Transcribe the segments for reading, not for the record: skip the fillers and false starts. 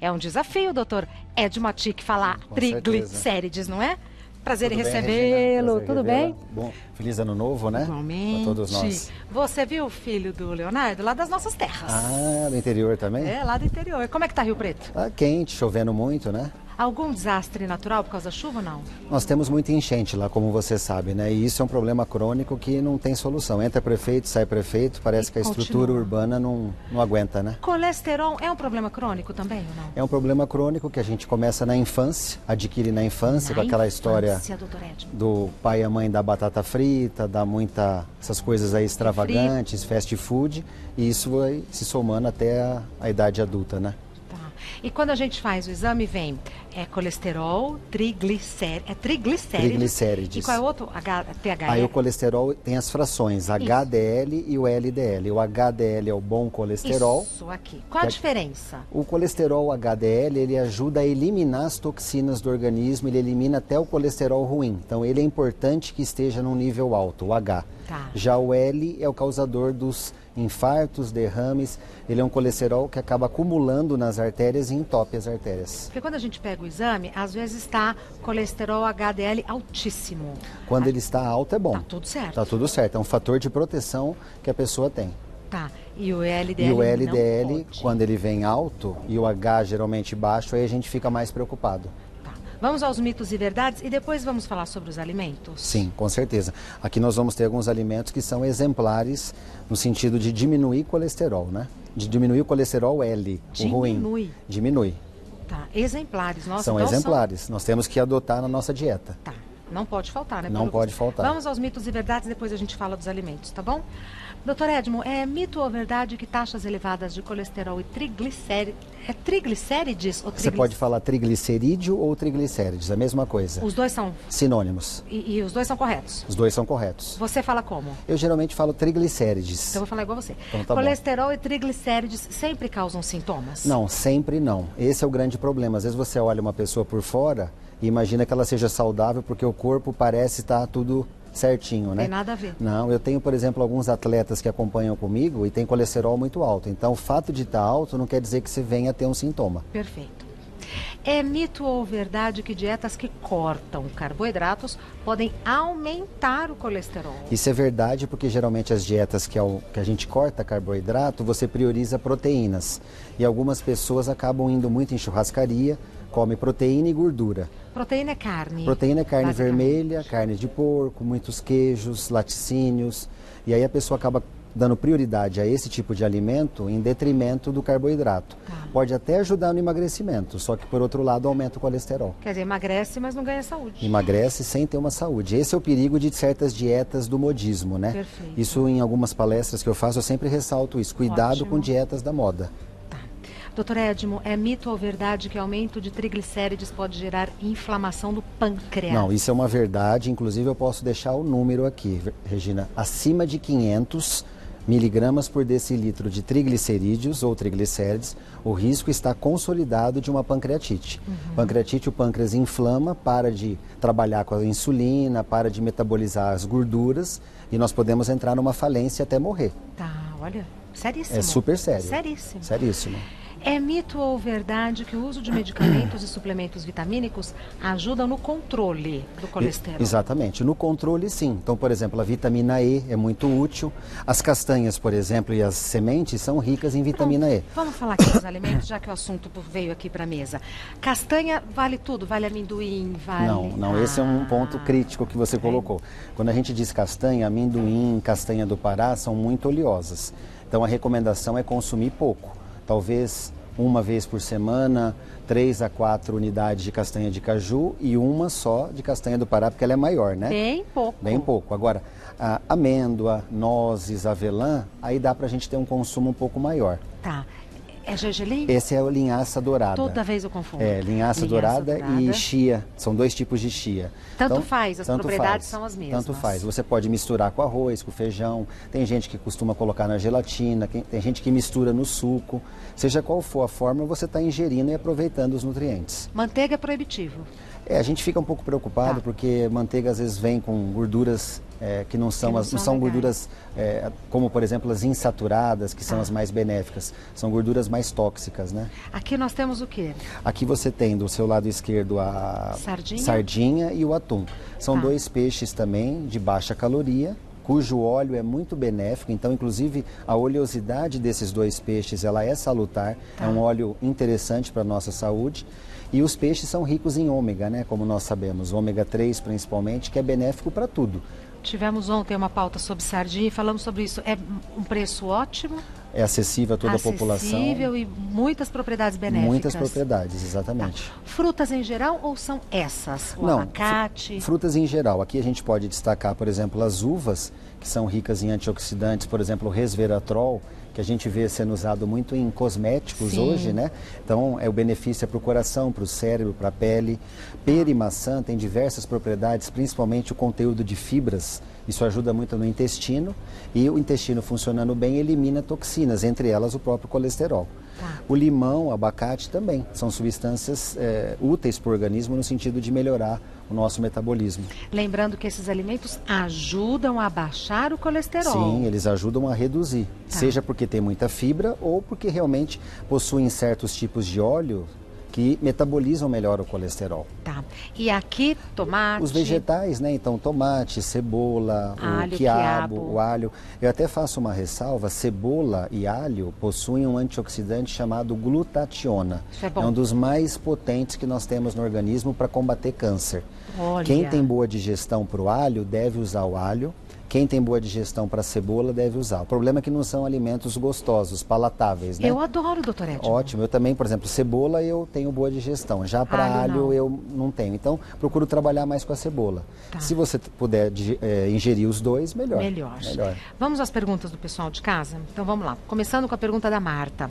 É um desafio, doutor Edmo Atic, falar Com triglicérides, não é? Prazer em Tudo bem, recebê-lo, Regina? tudo bem? Bom, feliz ano novo, né? Igualmente. Para todos nós. Você viu o filho do Leonardo lá das nossas terras? Ah, do interior também? É, lá do interior. Como é que tá Rio Preto? Tá quente, chovendo muito, né? Algum desastre natural por causa da chuva ou não? Nós temos muita enchente lá, como você sabe, né? E isso é um problema crônico que não tem solução. Entra prefeito, sai prefeito, parece que a estrutura urbana não aguenta, né? Colesterol é um problema crônico também ou não? É um problema crônico que a gente começa na infância, adquire na infância, com aquela história do pai e a mãe da batata frita, dá essas coisas aí extravagantes, fast food, e isso vai se somando até a idade adulta, né? E quando a gente faz o exame, vem colesterol, triglicérides. E qual é o outro? THL? Aí o colesterol tem as frações, HDL e o LDL. O HDL é o bom colesterol. Isso aqui. Qual a diferença? O colesterol HDL, ele ajuda a eliminar as toxinas do organismo, ele elimina até o colesterol ruim. Então ele é importante que esteja num nível alto, o H. Tá. Já o L é o causador dos infartos, derrames, ele é um colesterol que acaba acumulando nas artérias e entope as artérias. Porque quando a gente pega o exame, às vezes está colesterol HDL altíssimo. Quando ele está alto é bom. Tá tudo certo. Tá tudo certo, é um fator de proteção que a pessoa tem. Tá, e o LDL E o LDL, não pode. quando ele vem alto e o H geralmente baixo, aí a gente fica mais preocupado. Vamos aos mitos e verdades e depois vamos falar sobre os alimentos? Sim, com certeza. Aqui nós vamos ter alguns alimentos que são exemplares no sentido de diminuir colesterol, né? De diminuir o colesterol L, o ruim. Diminui. Tá, exemplares. Nossa, são então exemplares. Nós temos que adotar na nossa dieta. Tá, não pode faltar, né? Não pode faltar. Vamos aos mitos e verdades, depois a gente fala dos alimentos, tá bom? Doutor Edmo, é mito ou verdade que taxas elevadas de colesterol e triglicérides... É triglicérides ou Você pode falar triglicerídeo ou triglicérides, a mesma coisa. Os dois são... Sinônimos. E os dois são corretos? Os dois são corretos. Você fala como? Eu geralmente falo triglicérides. Então eu vou falar igual você. Então, tá colesterol bom. E triglicérides sempre causam sintomas? Não, sempre não. Esse é o grande problema. Às vezes você olha uma pessoa por fora e imagina que ela seja saudável porque o corpo parece estar tudo certinho, né? Tem nada a ver. Não, eu tenho, por exemplo, alguns atletas que acompanham comigo e tem colesterol muito alto. Então, o fato de estar alto não quer dizer que você venha a ter um sintoma. Perfeito. É mito ou verdade que dietas que cortam carboidratos podem aumentar o colesterol? Isso é verdade porque geralmente as dietas que a gente corta carboidrato, você prioriza proteínas. E algumas pessoas acabam indo muito em churrascaria, come proteína e gordura. Proteína é carne? Proteína é carne vermelha, carne de porco, muitos queijos, laticínios. E aí a pessoa acaba dando prioridade a esse tipo de alimento em detrimento do carboidrato. Tá. Pode até ajudar no emagrecimento, só que por outro lado aumenta o colesterol. Quer dizer, emagrece, mas não ganha saúde. Emagrece sem ter uma saúde. Esse é o perigo de certas dietas do modismo, né? Perfeito. Isso em algumas palestras que eu faço, eu sempre ressalto isso. Cuidado Ótimo. com dietas da moda. Doutor Edmo, é mito ou verdade que aumento de triglicérides pode gerar inflamação do pâncreas? Não, isso é uma verdade. Inclusive eu posso deixar o número aqui, Regina. Acima de 500 miligramas por decilitro de triglicerídeos ou triglicérides, o risco está consolidado de uma pancreatite. Pancreatite, o pâncreas inflama, para de trabalhar com a insulina, para de metabolizar as gorduras e nós podemos entrar numa falência até morrer. Tá, olha, seríssimo. É super sério. Seríssimo. Seríssimo. É mito ou verdade que o uso de medicamentos e suplementos vitamínicos ajudam no controle do colesterol? Exatamente, no controle sim. Então, por exemplo, a vitamina E é muito útil. As castanhas, por exemplo, e as sementes são ricas em vitamina E. Vamos falar aqui dos alimentos, já que o assunto veio aqui para a mesa. Castanha vale tudo? Vale amendoim? Vale... Não, esse é um ponto crítico que você colocou. Quando a gente diz castanha, amendoim, castanha do Pará são muito oleosas. Então, a recomendação é consumir pouco. Talvez uma vez por semana, 3 a 4 unidades de castanha de caju e uma só de castanha do Pará, porque ela é maior, né? Bem pouco. Bem pouco. Agora, a amêndoa, nozes, avelã, aí dá pra gente ter um consumo um pouco maior. Tá. É gergelim? Esse é o linhaça dourada. Toda vez eu confundo. É, linhaça dourada e chia. São dois tipos de chia. Tanto faz, as propriedades faz, são as mesmas. Tanto faz. Você pode misturar com arroz, com feijão. Tem gente que costuma colocar na gelatina, tem gente que mistura no suco. Seja qual for a forma, você está ingerindo e aproveitando os nutrientes. Manteiga é proibitivo? A gente fica um pouco preocupado porque manteiga às vezes vem com gorduras que não são gorduras como, por exemplo, as insaturadas, que são as mais benéficas. São gorduras mais tóxicas, né? Aqui nós temos o quê? Aqui você tem do seu lado esquerdo a sardinha e o atum. São dois peixes também de baixa caloria, cujo óleo é muito benéfico, então inclusive a oleosidade desses dois peixes ela é salutar, é um óleo interessante para a nossa saúde. E os peixes são ricos em ômega, né, como nós sabemos, ômega 3 principalmente, que é benéfico para tudo. Tivemos ontem uma pauta sobre sardinha e falamos sobre isso. É um preço ótimo? É acessível a toda a população. Acessível e muitas propriedades benéficas. Muitas propriedades, exatamente. Frutas em geral ou são essas? O abacate? Frutas em geral. Aqui a gente pode destacar, por exemplo, as uvas, que são ricas em antioxidantes, por exemplo, o resveratrol, que a gente vê sendo usado muito em cosméticos hoje, né? Então, o benefício é para o coração, para o cérebro, para a pele. Pera e maçã tem diversas propriedades, principalmente o conteúdo de fibras. Isso ajuda muito no intestino e o intestino funcionando bem elimina toxinas, entre elas o próprio colesterol. O limão, o abacate também são substâncias úteis para o organismo no sentido de melhorar o nosso metabolismo. Lembrando que esses alimentos ajudam a baixar o colesterol. Sim, eles ajudam a reduzir, seja porque tem muita fibra ou porque realmente possuem certos tipos de óleo que metabolizam melhor o colesterol. Tá. E aqui, tomate... Os vegetais, né? Então, tomate, cebola, alho, o quiabo, o alho. Eu até faço uma ressalva, cebola e alho possuem um antioxidante chamado glutationa. Isso é bom. É um dos mais potentes que nós temos no organismo para combater câncer. Olha. Quem tem boa digestão para o alho deve usar o alho. Quem tem boa digestão para cebola deve usar. O problema é que não são alimentos gostosos, palatáveis, né? Eu adoro, doutor Edmo. Ótimo. Eu também, por exemplo, cebola eu tenho boa digestão. Já para alho eu não tenho. Então, procuro trabalhar mais com a cebola. Se você puder ingerir os dois, melhor. Melhor. Vamos às perguntas do pessoal de casa? Então, vamos lá. Começando com a pergunta da Marta.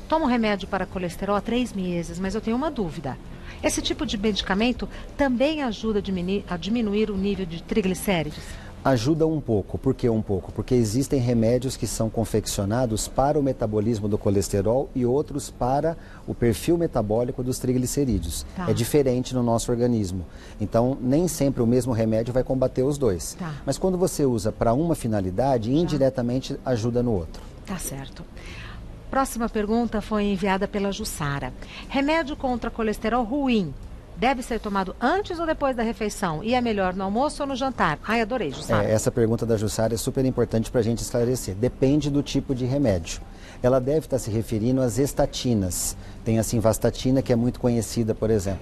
Tomo remédio para colesterol há 3 meses, mas eu tenho uma dúvida. Esse tipo de medicamento também ajuda a diminuir o nível de triglicérides? Ajuda um pouco. Por que um pouco? Porque existem remédios que são confeccionados para o metabolismo do colesterol e outros para o perfil metabólico dos triglicerídeos. É diferente no nosso organismo. Então, nem sempre o mesmo remédio vai combater os dois. Mas quando você usa para uma finalidade, indiretamente ajuda no outro. Tá certo. Próxima pergunta foi enviada pela Jussara. Remédio contra colesterol ruim deve ser tomado antes ou depois da refeição? E é melhor no almoço ou no jantar? Ai, adorei, Jussara. Essa pergunta da Jussara é super importante para a gente esclarecer. Depende do tipo de remédio. Ela deve estar se referindo às estatinas. Tem a simvastatina, que é muito conhecida, por exemplo.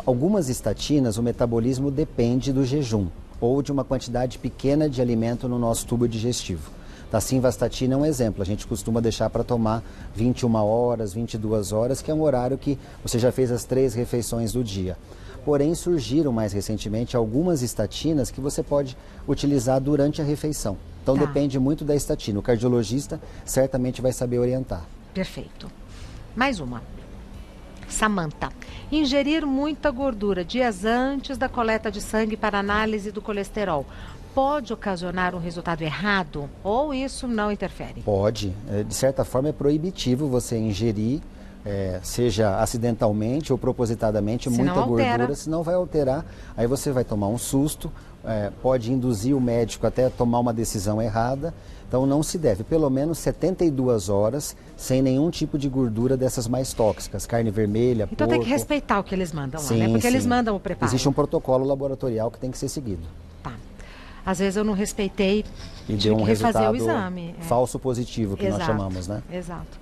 Algumas estatinas, o metabolismo depende do jejum ou de uma quantidade pequena de alimento no nosso tubo digestivo. A simvastatina é um exemplo, a gente costuma deixar para tomar 21 horas, 22 horas, que é um horário que você já fez as 3 refeições do dia. Porém, surgiram mais recentemente algumas estatinas que você pode utilizar durante a refeição. Então, depende muito da estatina. O cardiologista certamente vai saber orientar. Perfeito. Mais uma. Samanta. Ingerir muita gordura dias antes da coleta de sangue para análise do colesterol pode ocasionar um resultado errado ou isso não interfere? Pode. De certa forma é proibitivo você ingerir, seja acidentalmente ou propositadamente, muita gordura, senão vai alterar. Aí você vai tomar um susto, pode induzir o médico até a tomar uma decisão errada. Então não se deve, pelo menos 72 horas sem nenhum tipo de gordura dessas mais tóxicas, carne vermelha, então porco. tem que respeitar o que eles mandam lá, né? Porque eles mandam o preparo. Existe um protocolo laboratorial que tem que ser seguido. Às vezes eu não respeitei e deu um refazer resultado o exame. Falso positivo, que nós chamamos, né? Exato.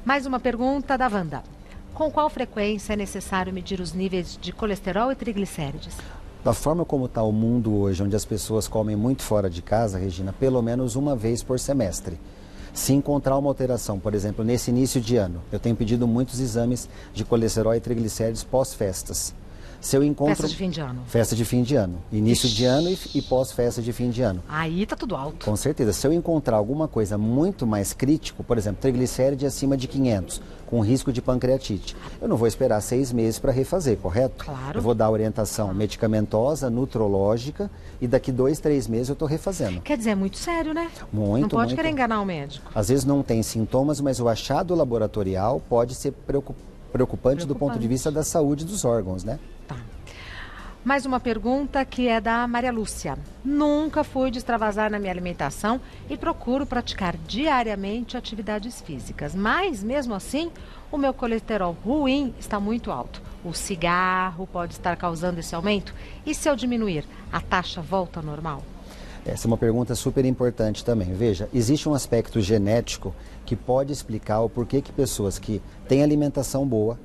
Mais uma pergunta da Wanda. Com qual frequência é necessário medir os níveis de colesterol e triglicérides? Da forma como está o mundo hoje, onde as pessoas comem muito fora de casa, Regina, pelo menos uma vez por semestre. Se encontrar uma alteração, por exemplo, nesse início de ano, eu tenho pedido muitos exames de colesterol e triglicérides pós-festas. Se eu encontro... Festa de fim de ano. Festa de fim de ano. Início de ano e pós-festa de fim de ano. Aí tá tudo alto. Com certeza. Se eu encontrar alguma coisa muito mais crítico, por exemplo, triglicéride acima de 500, com risco de pancreatite, eu não vou esperar 6 meses para refazer, correto? Claro. Eu vou dar orientação medicamentosa, nutrológica e daqui 2, 3 meses eu estou refazendo. Quer dizer, é muito sério, né? Muito, não pode muito. querer enganar o médico. Às vezes não tem sintomas, mas o achado laboratorial pode ser preocupante do ponto de vista da saúde dos órgãos, né? Tá. Mais uma pergunta que é da Maria Lúcia. Nunca fui de extravasar na minha alimentação e procuro praticar diariamente atividades físicas. Mas, mesmo assim, o meu colesterol ruim está muito alto. O cigarro pode estar causando esse aumento? E se eu diminuir, a taxa volta ao normal? Essa é uma pergunta super importante também. Veja, existe um aspecto genético que pode explicar o porquê que pessoas que têm alimentação boa,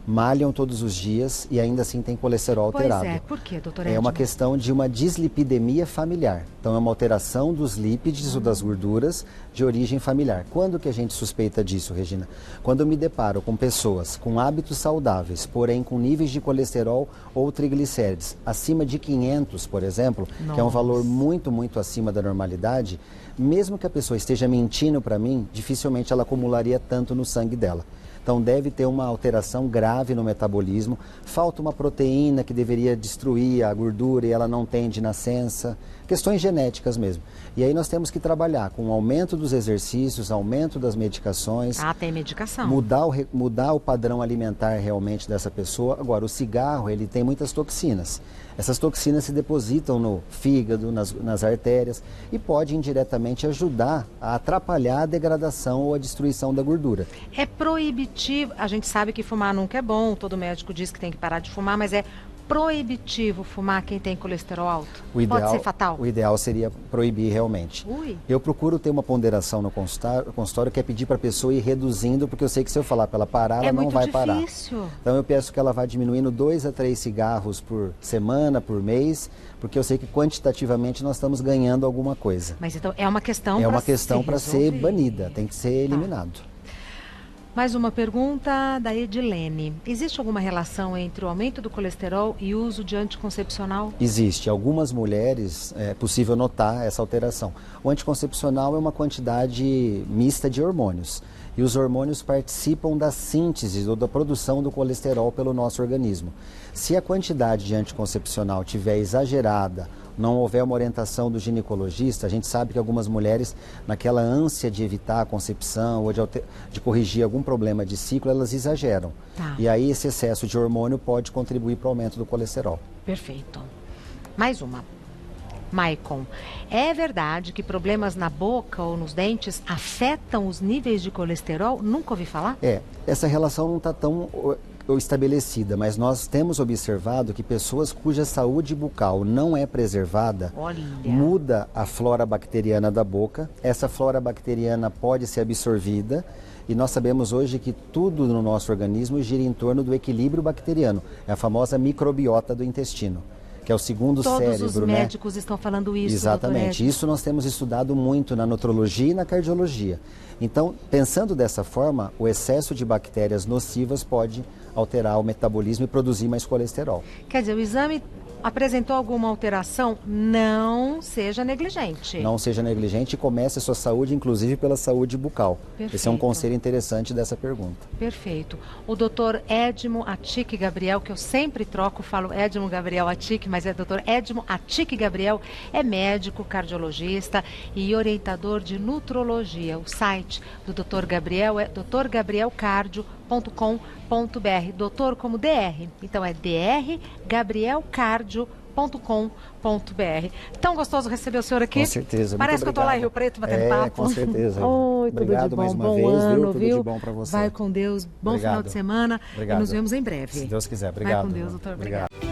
malham todos os dias e ainda assim têm colesterol alterado. Pois é, por quê, doutor É uma questão de uma dislipidemia familiar. Então é uma alteração dos lípides ou das gorduras de origem familiar. Quando que a gente suspeita disso, Regina? Quando eu me deparo com pessoas com hábitos saudáveis, porém com níveis de colesterol ou triglicérides acima de 500, por exemplo, que é um valor muito, muito acima da normalidade, mesmo que a pessoa esteja mentindo para mim, dificilmente ela acumularia tanto no sangue dela. Então deve ter uma alteração grave no metabolismo, falta uma proteína que deveria destruir a gordura e ela não tem de nascença, questões genéticas mesmo. E aí nós temos que trabalhar com o aumento dos exercícios, aumento das medicações. Ah, tem medicação. Mudar o padrão alimentar realmente dessa pessoa. Agora, o cigarro, ele tem muitas toxinas. Essas toxinas se depositam no fígado, nas artérias e pode indiretamente ajudar a atrapalhar a degradação ou a destruição da gordura. É proibitivo, a gente sabe que fumar nunca é bom, todo médico diz que tem que parar de fumar, mas é proibitivo fumar quem tem colesterol alto? Pode ser fatal? O ideal seria proibir realmente. Ui. Eu procuro ter uma ponderação no consultório que é pedir para a pessoa ir reduzindo, porque eu sei que se eu falar para ela parar, ela não vai parar. É muito difícil. Então eu peço que ela vá diminuindo 2 a 3 cigarros por semana, por mês, porque eu sei que quantitativamente nós estamos ganhando alguma coisa. Mas então é uma questão para ser banida, tem que ser eliminado. Mais uma pergunta da Edilene. Existe alguma relação entre o aumento do colesterol e o uso de anticoncepcional? Existe. Algumas mulheres é possível notar essa alteração. O anticoncepcional é uma quantidade mista de hormônios. E os hormônios participam da síntese ou da produção do colesterol pelo nosso organismo. Se a quantidade de anticoncepcional estiver exagerada, não houver uma orientação do ginecologista, a gente sabe que algumas mulheres, naquela ânsia de evitar a concepção ou de corrigir algum problema de ciclo, elas exageram. Tá. E aí esse excesso de hormônio pode contribuir para o aumento do colesterol. Perfeito. Mais uma. Maicon, é verdade que problemas na boca ou nos dentes afetam os níveis de colesterol? Nunca ouvi falar? Essa relação não está tão estabelecida, mas nós temos observado que pessoas cuja saúde bucal não é preservada, muda a flora bacteriana da boca, essa flora bacteriana pode ser absorvida e nós sabemos hoje que tudo no nosso organismo gira em torno do equilíbrio bacteriano, é a famosa microbiota do intestino, que é o segundo cérebro, Todos os médicos estão falando isso. Exatamente. Isso nós temos estudado muito na nutrologia e na cardiologia. Então, pensando dessa forma, o excesso de bactérias nocivas pode alterar o metabolismo e produzir mais colesterol. Quer dizer, o exame apresentou alguma alteração? Não seja negligente. Não seja negligente e comece a sua saúde, inclusive pela saúde bucal. Perfeito. Esse é um conselho interessante dessa pergunta. Perfeito. O doutor Edmo Atic Gabriel, que eu sempre troco, falo Edmo Gabriel Atic, mas é doutor Edmo Atic Gabriel, é médico, cardiologista e orientador de nutrologia. O site do doutor Gabriel é drgabrielcardio.com.br. Doutor como DR. Então é drgabrielcardio.com.br. Tão gostoso receber o senhor aqui. Com certeza. Parece que eu estou lá em Rio Preto batendo papo. Com certeza. Oi, obrigado tudo de bom, mais uma bom vez, ano, Tudo viu? de bom para você. Vai com Deus, bom final de semana. Obrigado. E nos vemos em breve. Se Deus quiser. Obrigado. Vai com Deus, doutor. Obrigado.